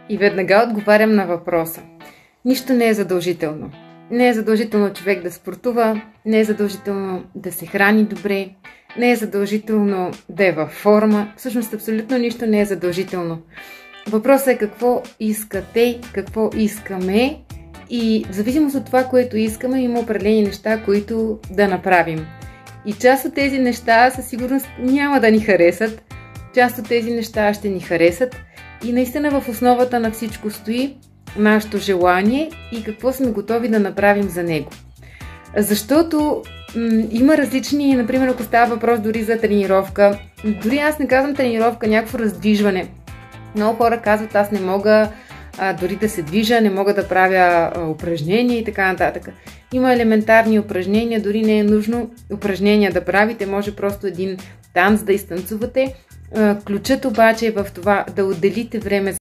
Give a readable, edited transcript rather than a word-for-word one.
И веднага отговарям на въпроса. Нищо не е задължително. Не е задължително човек да спортува, не е задължително да се храни добре, не е задължително да е във форма. Всъщност абсолютно нищо не е задължително. Въпросът е какво искате, какво искаме и в зависимост от това, което искаме, има определени неща, които да направим. И част от тези неща със сигурност няма да ни харесат, част от тези неща ще ни харесат и наистина в основата на всичко стои нашето желание и какво сме готови да направим за него. Защото има различни, например, ако става въпрос дори за тренировка, дори аз не казвам тренировка, някакво раздвижване. Много хора казват, аз не мога дори да се движа, не мога да правя упражнения и така нататък. Има елементарни упражнения, дори не е нужно упражнения да правите, може просто един танц да изтанцувате. Ключът обаче е в това да отделите време